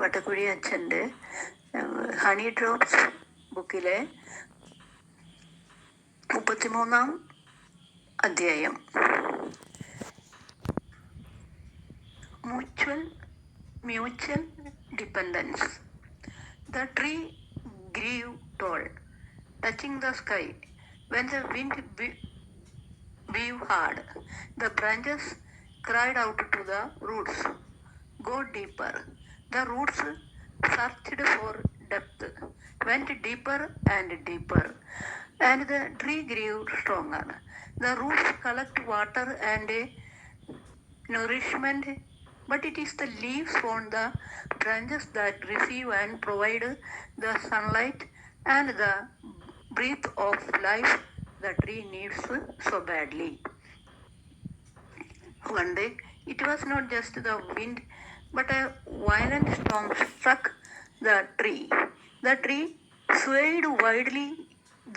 വട്ടക്കുഴി അച്ഛൻ്റെ honey drops ബുക്കിലെ 33-ാം അധ്യായം. Mutual dependence. The tree grew tall, touching the sky. When the wind blew hard, the branches cried out to the roots, "Go deeper." The roots searched for depth, went deeper and deeper, and the tree grew stronger. The roots collect water and nourishment, but it is the leaves on the branches that receive and provide the sunlight and the breath of life the tree needs so badly. One day, it was not just the wind, but a violent storm struck the tree. The tree swayed wildly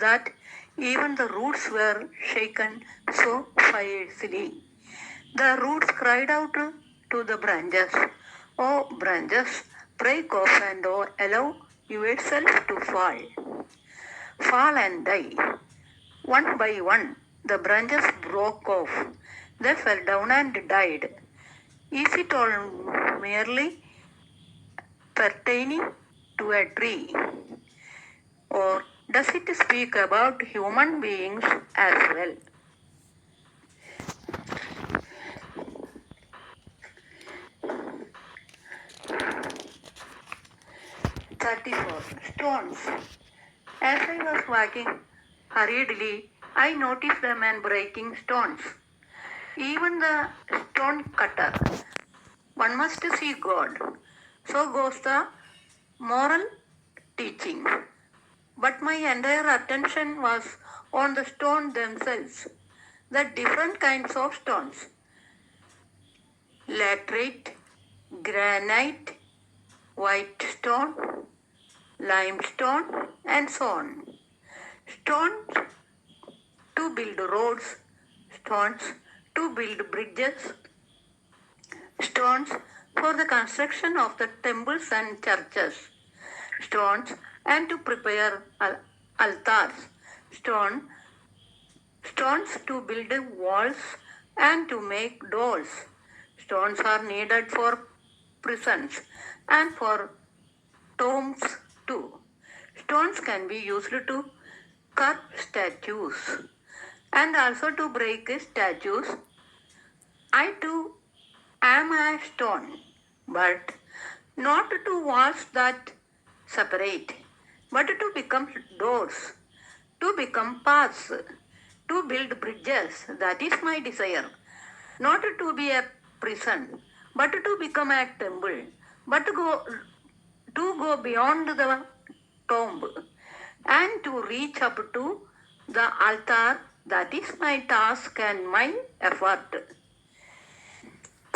that even the roots were shaken so fiercely. The roots cried out to the branches, "Oh branches, break off and allow yourself to fall and die." One by one, the branches broke off. They fell down and died. Is it all merely pertaining to a tree? Or does it speak about human beings as well? Stones. As I was walking hurriedly, I noticed a man breaking stones. Even the stone cutter. One must see God. So goes the moral teaching. But my entire attention was on the stones themselves, the different kinds of stones. Laterite, granite, white stone, limestone, and so on. Stones to build roads, stones to build bridges, stones for the construction of the temples and churches, stones and to prepare altars, stones to build walls and to make doors. Stones are needed for prisons and for tombs too. Stones can be used to carve statues and also to break statues. I too am a stone, but not to walls that separate, but to become doors, to become paths, to build bridges. That is my desire. Not to be a prison, but to become a temple, but to go beyond the tomb and to reach up to the altar. That is my task and my effort.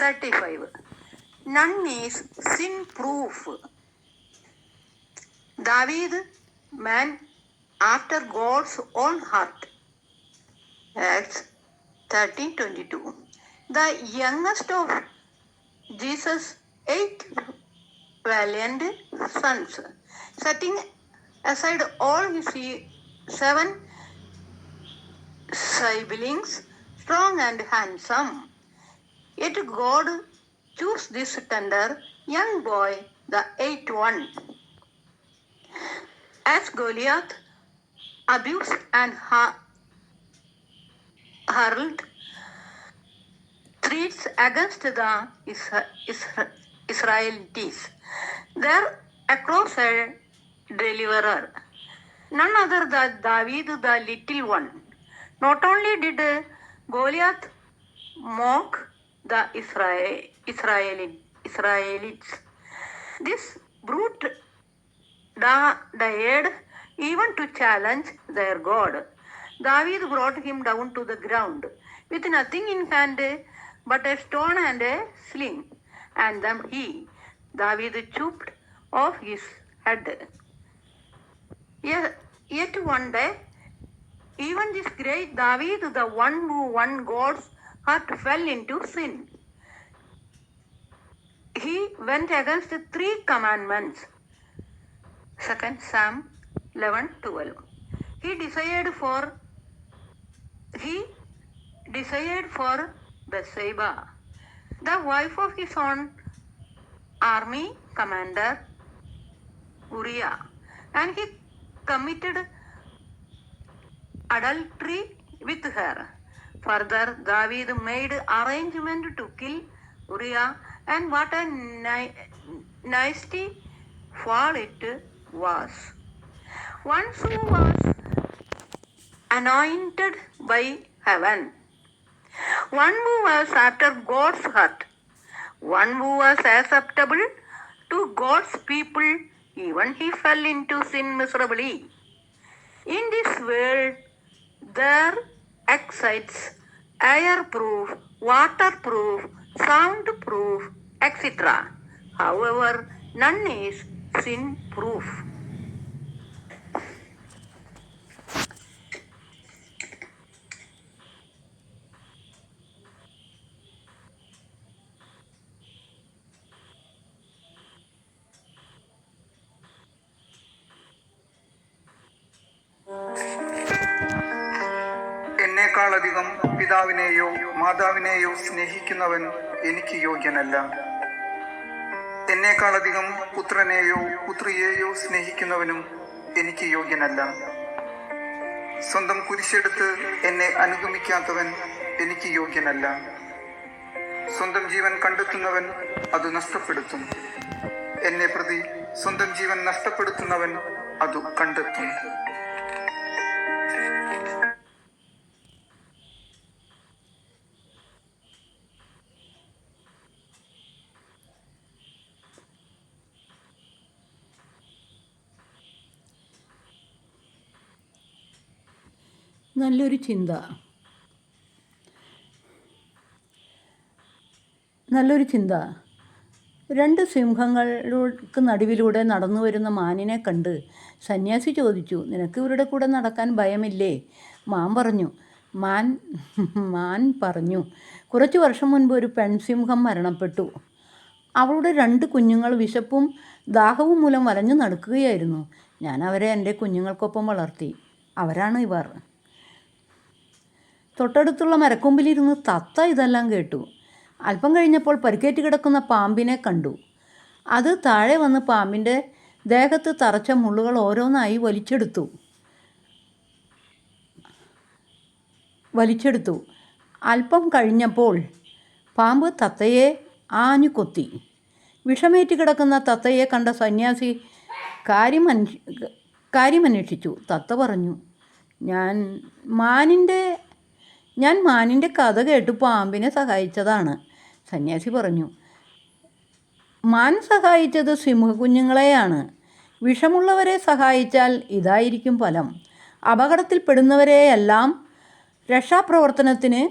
35. None is sin-proof. David, man after God's own heart. Acts 13:22. The youngest of Jesus' 8 valiant sons, setting aside all his 7 siblings, strong and handsome. Yet God chose this tender young boy, the 8th one. As Goliath abused and hurled threats against the Israelites, there across a deliverer, none other than David the little one. Not only did Goliath mock the Israelites, this brute dared even to challenge their God. David brought him down to the ground with nothing in hand but a stone and a sling, and then David, chopped off his head. Yet one day, even this great David, the one who won God's heart, fell into sin. He went against 3 commandments. 2 Sam 11:12. He desired for Bathsheba, the wife of his own army commander Uriah, and he committed adultery with her. Further, David made arrangement to kill Uriah, and what a nasty fall it was. One who was anointed by heaven, one who was after God's heart, one who was acceptable to God's people, even he fell into sin miserably. In this world, there exists air-proof, waterproof, sound-proof, etc. However, none is sin-proof. എന്നേക്കാളധികം പിതാവിനെയോ മാതാവിനെയോ സ്നേഹിക്കുന്നവൻ എനിക്ക് യോഗ്യനല്ല. എന്നേക്കാളധികം പുത്രനെയോ പുത്രിയെയോ സ്നേഹിക്കുന്നവനും എനിക്ക് യോഗ്യനല്ല. സ്വന്തം കുരിശെടുത്ത് എന്നെ അനുഗമിക്കാത്തവൻ എനിക്ക് യോഗ്യനല്ല. സ്വന്തം ജീവൻ കണ്ടെത്തുന്നവൻ അത് നഷ്ടപ്പെടുത്തും. എന്നെ പ്രതി സ്വന്തം ജീവൻ നഷ്ടപ്പെടുത്തുന്നവൻ അത് കണ്ടെത്തും. നല്ലൊരു ചിന്ത. 2 സിംഹങ്ങൾക്ക് നടുവിലൂടെ നടന്നു വരുന്ന മാനിനെ കണ്ട് സന്യാസി ചോദിച്ചു, നിനക്ക് ഇവരുടെ കൂടെ നടക്കാൻ ഭയമില്ലേ? മാൻ പറഞ്ഞു, കുറച്ച് വർഷം മുൻപ് ഒരു പെൺസിംഹം മരണപ്പെട്ടു. അവളുടെ 2 കുഞ്ഞുങ്ങൾ വിശപ്പും ദാഹവും മൂലം വലഞ്ഞു നടക്കുകയായിരുന്നു. ഞാൻ അവരെ എൻ്റെ കുഞ്ഞുങ്ങൾക്കൊപ്പം വളർത്തി. അവരാണ് ഇവർ. തൊട്ടടുത്തുള്ള മരക്കൊമ്പിലിരുന്ന് തത്ത ഇതെല്ലാം കേട്ടു. അല്പം കഴിഞ്ഞപ്പോൾ പരിക്കേറ്റ് കിടക്കുന്ന പാമ്പിനെ കണ്ടു. അത് താഴെ വന്ന് പാമ്പിൻ്റെ ദേഹത്ത് തറച്ച മുള്ളുകൾ ഓരോന്നായി വലിച്ചെടുത്തു. അല്പം കഴിഞ്ഞപ്പോൾ പാമ്പ് തത്തയെ ആഞ്ഞു കൊത്തി. വിഷമേറ്റ് കിടക്കുന്ന തത്തയെ കണ്ട സന്യാസി കാര്യമന്വേഷിച്ചു. തത്ത പറഞ്ഞു, ഞാൻ മാനിൻ്റെ കഥ കേട്ട് പാമ്പിനെ സഹായിച്ചതാണ്. സന്യാസി പറഞ്ഞു, മാൻ സഹായിച്ചത് സിംഹകുഞ്ഞുങ്ങളെയാണ്. വിഷമുള്ളവരെ സഹായിച്ചാൽ ഇതായിരിക്കും ഫലം. അപകടത്തിൽപ്പെടുന്നവരെല്ലാം രക്ഷാപ്രവർത്തനത്തിന്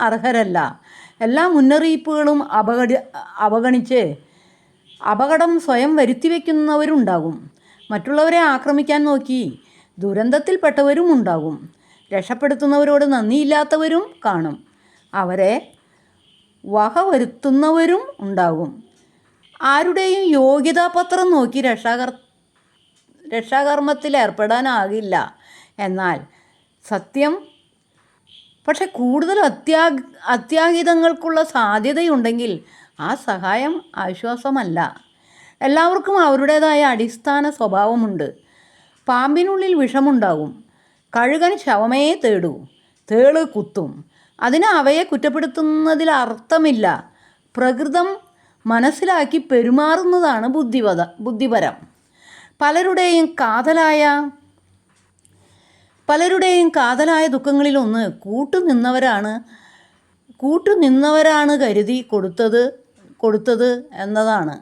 അർഹരല്ല. എല്ലാ മുന്നറിയിപ്പുകളും അവഗണിച്ച് അപകടം സ്വയം വരുത്തിവെക്കുന്നവരുണ്ടാകും. മറ്റുള്ളവരെ ആക്രമിക്കാൻ നോക്കി ദുരന്തത്തിൽപ്പെട്ടവരും ഉണ്ടാകും. രക്ഷപ്പെടുത്തുന്നവരോട് നന്ദിയില്ലാത്തവരും കാണും. അവരെ വകവരുത്തുന്നവരും ഉണ്ടാകും. ആരുടെയും യോഗ്യതാപത്രം നോക്കി രക്ഷാകർമ്മത്തിൽ ഏർപ്പെടാനാകില്ല. എന്നാൽ സത്യം പക്ഷെ കൂടുതൽ അത്യാഹിതങ്ങൾക്കുള്ള സാധ്യതയുണ്ടെങ്കിൽ ആ സഹായം ആശ്വാസമല്ല. എല്ലാവർക്കും അവരുടേതായ അടിസ്ഥാന സ്വഭാവമുണ്ട്. പാമ്പിനുള്ളിൽ വിഷമുണ്ടാകും. കഴുകൻ ശവമേ തേടൂ. തേള് കുത്തും. അതിന് അവയെ കുറ്റപ്പെടുത്തുന്നതിൽ അർത്ഥമില്ല. പ്രകൃതം മനസ്സിലാക്കി പെരുമാറുന്നതാണ് ബുദ്ധിപരം. പലരുടെയും കാതലായ ദുഃഖങ്ങളിലൊന്ന് കൂട്ടുനിന്നവരാണ് കരുതി കൊടുത്തത് എന്നതാണ്.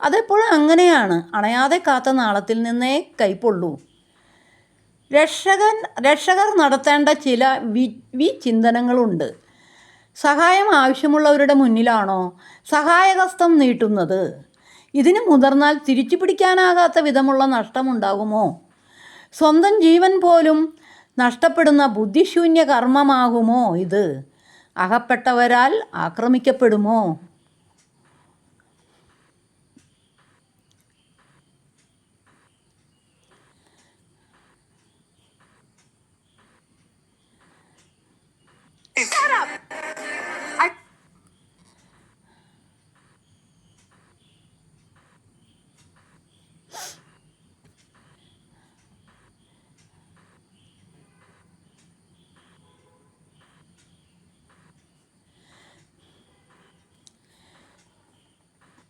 അതെപ്പോഴും അങ്ങനെയാണ്. അണയാതെ കാത്ത നാളത്തിൽ നിന്നേ കൈപ്പൊള്ളൂ. രക്ഷകർ നടത്തേണ്ട ചില ചിന്തനങ്ങളുണ്ട്. സഹായം ആവശ്യമുള്ളവരുടെ മുന്നിലാണോ സഹായഹസ്തം നീട്ടുന്നത്? ഇതിന് മുതിർന്നാൽ തിരിച്ചു പിടിക്കാനാകാത്ത വിധമുള്ള നഷ്ടമുണ്ടാകുമോ? സ്വന്തം ജീവൻ പോലും നഷ്ടപ്പെടുന്ന ബുദ്ധിശൂന്യ കർമ്മമാകുമോ ഇത്? അകപ്പെട്ടവരാൽ ആക്രമിക്കപ്പെടുമോ?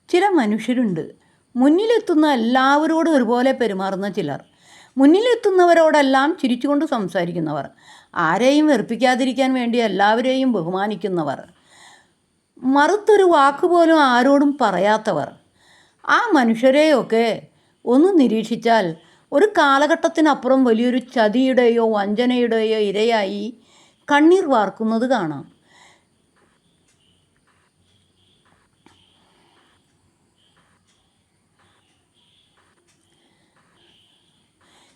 ചില മനുഷ്യരുണ്ട്, മുന്നിലെത്തുന്ന എല്ലാവരോടും ഒരുപോലെ പെരുമാറുന്ന ചിലർ. മുന്നിലെത്തുന്നവരോടെല്ലാം ചിരിച്ചുകൊണ്ട് സംസാരിക്കുന്നവർ, ആരെയും വെറുപ്പിക്കാതിരിക്കാൻ വേണ്ടി എല്ലാവരെയും ബഹുമാനിക്കുന്നവർ, മറുത്തൊരു വാക്കുപോലും ആരോടും പറയാത്തവർ. ആ മനുഷ്യരെയൊക്കെ ഒന്ന് നിരീക്ഷിച്ചാൽ ഒരു കാലഘട്ടത്തിനപ്പുറം വലിയൊരു ചതിയുടെയോ വഞ്ചനയുടെയോ ഇരയായി കണ്ണീർ വാർക്കുന്നത് കാണാം.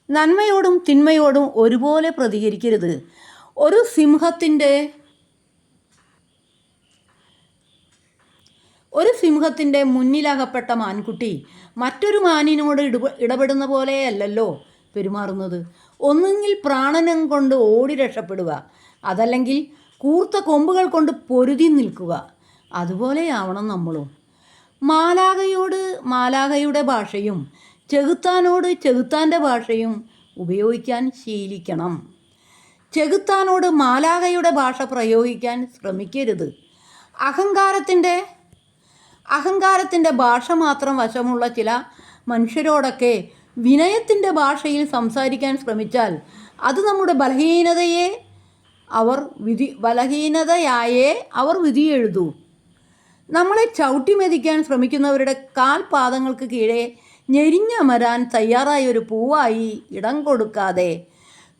നന്മയോടും തിന്മയോടും ഒരുപോലെ പ്രതികരിക്കരുത്. ഒരു സിംഹത്തിൻ്റെ മുന്നിലകപ്പെട്ട മാൻകുട്ടി മറ്റൊരു മാനിനോട് ഇടപെടുന്ന പോലെയല്ലല്ലോ പെരുമാറുന്നത്. ഒന്നുകിൽ പ്രാണനം കൊണ്ട് ഓടി രക്ഷപ്പെടുക, അതല്ലെങ്കിൽ കൂർത്ത കൊമ്പുകൾ കൊണ്ട് പൊരുതി നിൽക്കുക. അതുപോലെയാവണം നമ്മളും. മാലാഖയോട് മാലാഖയുടെ ഭാഷയും ചെകുത്താനോട് ചെകുത്താൻ്റെ ഭാഷയും ഉപയോഗിക്കാൻ ശീലിക്കണം. ചെകുത്താനോട് മാലാഖയുടെ ഭാഷ പ്രയോഗിക്കാൻ ശ്രമിക്കരുത്. അഹങ്കാരത്തിൻ്റെ ഭാഷ മാത്രം വശമുള്ള ചില മനുഷ്യരോടൊക്കെ വിനയത്തിൻ്റെ ഭാഷയിൽ സംസാരിക്കാൻ ശ്രമിച്ചാൽ അത് നമ്മുടെ ബലഹീനതയായേ അവർ വിധിയെഴുതൂ. നമ്മളെ ചവിട്ടിമെതിക്കാൻ ശ്രമിക്കുന്നവരുടെ കാൽപാദങ്ങൾക്ക് കീഴെ ഞെരിഞ്ഞമരാൻ തയ്യാറായൊരു പൂവായി ഇടം കൊടുക്കാതെ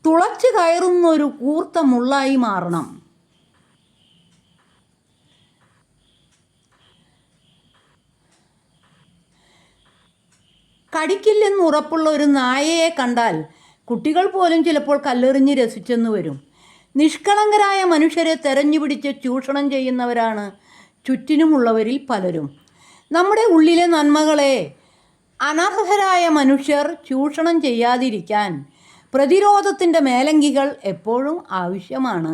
തുളച്ചു കയറുന്നൊരു കൂർത്ത മുള്ളായി മാറണം. കടിക്കില്ലെന്ന് ഉറപ്പുള്ള ഒരു നായയെ കണ്ടാൽ കുട്ടികൾ പോലും ചിലപ്പോൾ കല്ലെറിഞ്ഞ് രസിച്ചെന്ന് വരും. നിഷ്കളങ്കരായ മനുഷ്യരെ തെരഞ്ഞുപിടിച്ച് ചൂഷണം ചെയ്യുന്നവരാണ് ചുറ്റിനുമുള്ളവരിൽ പലരും. നമ്മുടെ ഉള്ളിലെ നന്മകളെ അനർഹരായ മനുഷ്യർ ചൂഷണം ചെയ്യാതിരിക്കാൻ പ്രതിരോധത്തിൻ്റെ മേലങ്കികൾ എപ്പോഴും ആവശ്യമാണ്.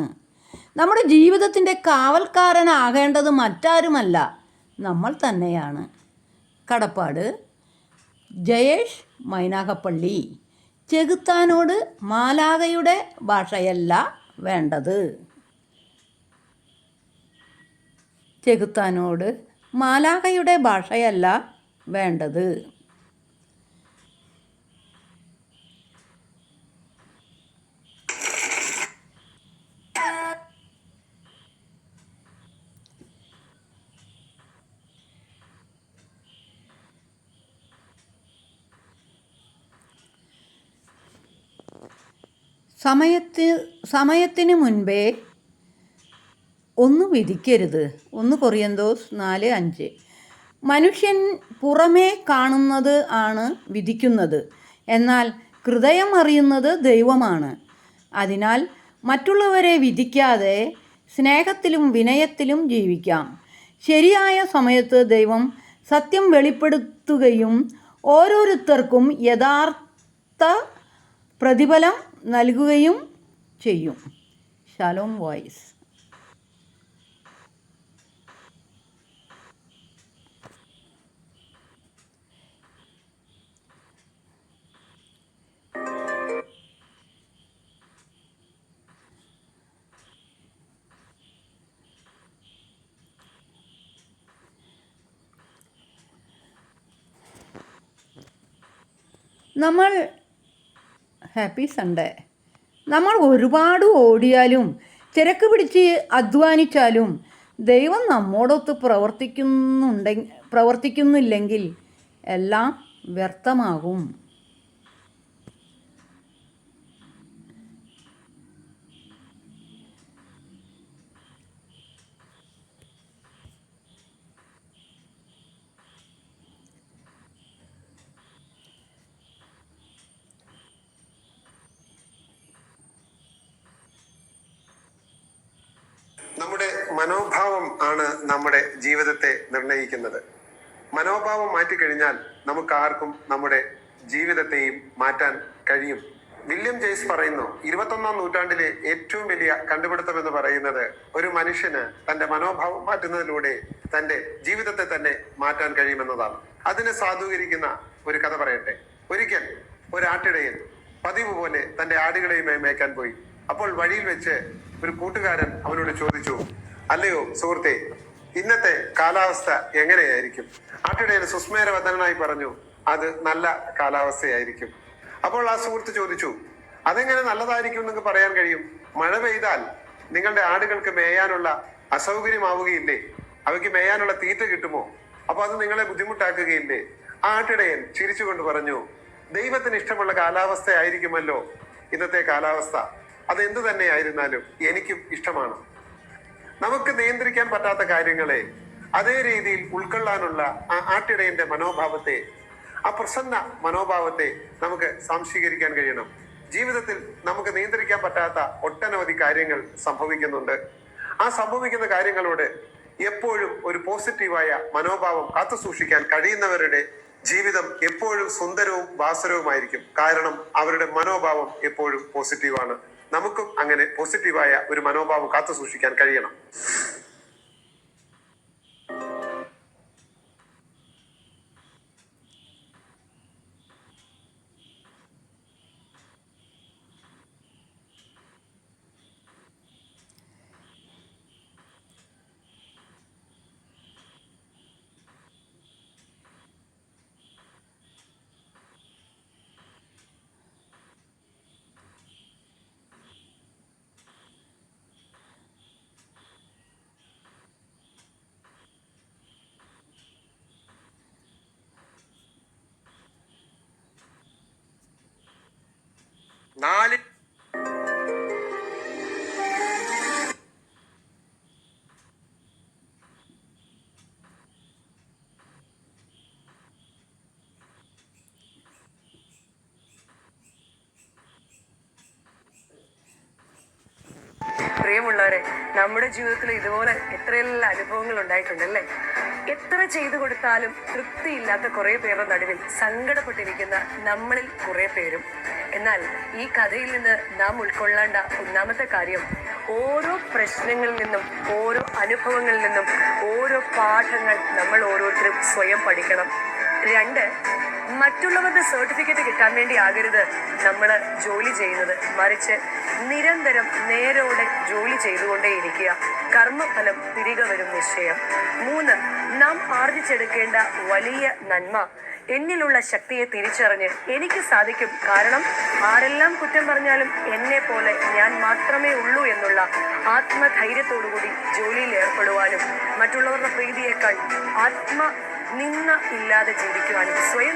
നമ്മുടെ ജീവിതത്തിൻ്റെ കാവൽക്കാരനാകേണ്ടത് മറ്റാരുമല്ല, നമ്മൾ തന്നെയാണ്. കടപ്പാട് ജയേഷ് മൈനാഗപ്പള്ളി. ചെകുത്താനോട് മാലാഖയുടെ ഭാഷയല്ല വേണ്ടത്. ചെകുത്താനോട് മാലാഖയുടെ ഭാഷയല്ല വേണ്ടത്. സമയത്തിന് മുൻപേ ഒന്ന് വിധിക്കരുത്. 1 കൊറിന്തോസ് 4:5. മനുഷ്യൻ പുറമേ കാണുന്നത് ആണ് വിധിക്കുന്നത്, എന്നാൽ ഹൃദയം അറിയുന്നത് ദൈവമാണ്. അതിനാൽ മറ്റുള്ളവരെ വിധിക്കാതെ സ്നേഹത്തിലും വിനയത്തിലും ജീവിക്കാം. ശരിയായ സമയത്ത് ദൈവം സത്യം വെളിപ്പെടുത്തുകയും ഓരോരുത്തർക്കും യഥാർത്ഥ പ്രതിഫലം നൽകുകയും ചെയ്യും. Shalom voice. Happy Sunday. നമ്മൾ ഒരുപാട് ഓടിയാലും തിരക്ക് പിടിച്ച് അധ്വാനിച്ചാലും ദൈവം നമ്മോടൊത്ത് പ്രവർത്തിക്കുന്നില്ലെങ്കിൽ എല്ലാം വ്യർത്ഥമാകും. നമ്മുടെ ആണ് നമ്മുടെ ജീവിതത്തെ നിർണ്ണയിക്കുന്നത്. മനോഭാവം മാറ്റിക്കഴിഞ്ഞാൽ നമുക്ക് ആർക്കും നമ്മുടെ ജീവിതത്തെയും മാറ്റാൻ കഴിയും. വില്യം ജെയ്സ് പറയുന്നു, 21-ാം നൂറ്റാണ്ടിലെ ഏറ്റവും വലിയ കണ്ടുപിടുത്തം എന്ന് പറയുന്നത് ഒരു മനുഷ്യന് തന്റെ മനോഭാവം മാറ്റുന്നതിലൂടെ തന്റെ ജീവിതത്തെ തന്നെ മാറ്റാൻ കഴിയുമെന്നതാണ്. അതിനെ സാധൂകരിക്കുന്ന ഒരു കഥ പറയട്ടെ. ഒരിക്കൽ ഒരു ആട്ടിടയൻ പതിവ് പോലെ തന്റെ ആടുകളെയുമായി മേയ്ക്കാൻ പോയി. അപ്പോൾ വഴിയിൽ വെച്ച് ഒരു കൂട്ടുകാരൻ അവനോട് ചോദിച്ചു, അല്ലയോ സുഹൃത്തെ, ഇന്നത്തെ കാലാവസ്ഥ എങ്ങനെയായിരിക്കും? ആട്ടിടയൻ സുസ്മേരവദനായി പറഞ്ഞു, അത് നല്ല കാലാവസ്ഥയായിരിക്കും. അപ്പോൾ ആ സുഹൃത്ത് ചോദിച്ചു, അതെങ്ങനെ നല്ലതായിരിക്കും എന്നൊക്കെ പറയാൻ കഴിയും? മഴ പെയ്താൽ നിങ്ങളുടെ ആടുകൾക്ക് മേയാനുള്ള അസൗകര്യമാവുകയില്ലേ? അവയ്ക്ക് മേയാനുള്ള തീറ്റ കിട്ടുമോ? അപ്പൊ അത് നിങ്ങളെ ബുദ്ധിമുട്ടാക്കുകയില്ലേ? ആ ആട്ടിടയൻ ചിരിച്ചുകൊണ്ട് പറഞ്ഞു, ദൈവത്തിന് ഇഷ്ടമുള്ള കാലാവസ്ഥ ആയിരിക്കുമല്ലോ ഇന്നത്തെ കാലാവസ്ഥ. അത് എന്തു തന്നെ ആയിരുന്നാലും എനിക്കും ഇഷ്ടമാണ്. നമുക്ക് നിയന്ത്രിക്കാൻ പറ്റാത്ത കാര്യങ്ങളെ അതേ രീതിയിൽ ഉൾക്കൊള്ളാനുള്ള ആ ആട്ടിടയന്റെ മനോഭാവത്തെ, ആ പ്രസന്ന മനോഭാവത്തെ നമുക്ക് സംശീകരിക്കാൻ കഴിയണം. ജീവിതത്തിൽ നമുക്ക് നിയന്ത്രിക്കാൻ പറ്റാത്ത ഒട്ടനവധി കാര്യങ്ങൾ സംഭവിക്കുന്നുണ്ട്. ആ സംഭവിക്കുന്ന കാര്യങ്ങളോട് എപ്പോഴും ഒരു പോസിറ്റീവായ മനോഭാവം കാത്തു സൂക്ഷിക്കാൻ കഴിയുന്നവരുടെ ജീവിതം എപ്പോഴും സുന്ദരവും ഭാസുരവുമായിരിക്കും. കാരണം അവരുടെ മനോഭാവം എപ്പോഴും പോസിറ്റീവാണ്. നമുക്കും അങ്ങനെ പോസിറ്റീവായ ഒരു മനോഭാവം കാത്തു സൂക്ഷിക്കാൻ കഴിയണം. നാല് പ്രിയമുള്ളവരെ, നമ്മുടെ ജീവിതത്തിൽ ഇതുപോലെ എത്രയെല്ലാം അനുഭവങ്ങൾ ഉണ്ടായിട്ടുണ്ടല്ലേ? എത്ര ചെയ്തു കൊടുത്താലും തൃപ്തിയില്ലാത്ത കുറെ പേരുടെ നടുവിൽ സങ്കടപ്പെട്ടിരിക്കുന്ന നമ്മളിൽ കുറെ പേരും. എന്നാൽ ഈ കഥയിൽ നിന്ന് നാം ഉൾക്കൊള്ളേണ്ട ഒന്നാമത്തെ കാര്യം, ഓരോ പ്രശ്നങ്ങളിൽ നിന്നും, ഓരോ അനുഭവങ്ങളിൽ നിന്നും ഓരോ പാഠങ്ങൾ നമ്മൾ ഓരോരുത്തരും സ്വയം പഠിക്കണം. 2, മറ്റുള്ളവരുടെ സർട്ടിഫിക്കറ്റ് കിട്ടാൻ വേണ്ടി ആകരുത് നമ്മൾ ജോലി ചെയ്യുന്നത്. മറിച്ച് നിരന്തരം നേരോടെ ജോലി ചെയ്തുകൊണ്ടേയിരിക്കുക. കർമ്മഫലം തിരികെ വരും നിശ്ചയം. 3, നാം ആർജിച്ചെടുക്കേണ്ട വലിയ നന്മ എന്നിലുള്ള ശക്തിയെ തിരിച്ചറിഞ്ഞ് എനിക്ക് സാധിക്കും, കാരണം ആരെല്ലാം കുറ്റം പറഞ്ഞാലും എന്നെ പോലെ ഞാൻ മാത്രമേ ഉള്ളൂ എന്നുള്ള ആത്മധൈര്യത്തോടുകൂടി ജോലിയിൽ ഏർപ്പെടുവാനും മറ്റുള്ളവരുടെ പ്രീതിയേക്കാൾ നിന്ന ഇല്ലാതെ ജീവിക്കുവാനും സ്വയം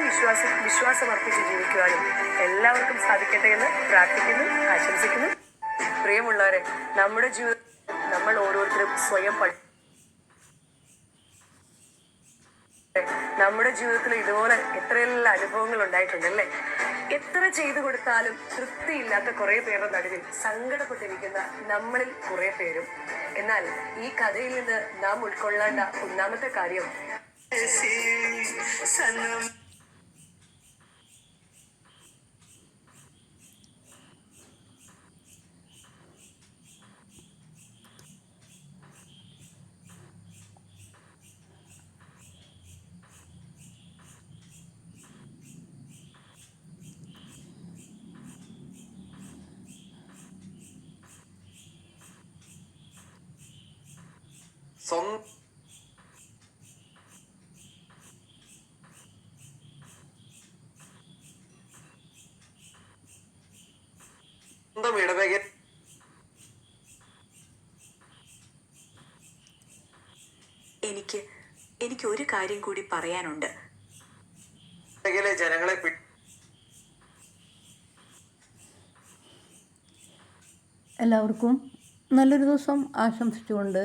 വിശ്വാസമർപ്പിച്ച് ജീവിക്കുവാനും എല്ലാവർക്കും സാധിക്കട്ടെ എന്ന് പ്രാർത്ഥിക്കുന്നു, ആശംസിക്കുന്നു. പ്രിയമുള്ളവരെ, നമ്മുടെ ജീവിതം നമ്മൾ ഓരോരുത്തരും സ്വയം നമ്മുടെ ജീവിതത്തിൽ ഇതുപോലെ എത്രയെല്ലാം അനുഭവങ്ങൾ ഉണ്ടായിട്ടുണ്ടല്ലേ? എത്ര ചെയ്തു കൊടുത്താലും തൃപ്തിയില്ലാത്ത കുറെ പേരുടെ നടുവിൽ സങ്കടപ്പെട്ടിരിക്കുന്ന നമ്മളിൽ കുറെ പേരും. എന്നാൽ ഈ കഥയിൽ നിന്ന് നാം ഉൾക്കൊള്ളേണ്ട ഒന്നാമത്തെ കാര്യം, സ്വന്തം ഇടവകയിൽ എനിക്ക് ഒരു കാര്യം കൂടി പറയാനുണ്ട്. ജനങ്ങളെ എല്ലാവർക്കും നല്ലൊരു ദിവസം ആശംസിച്ചുകൊണ്ട്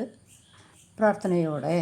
പ്രാർത്ഥനയോടെ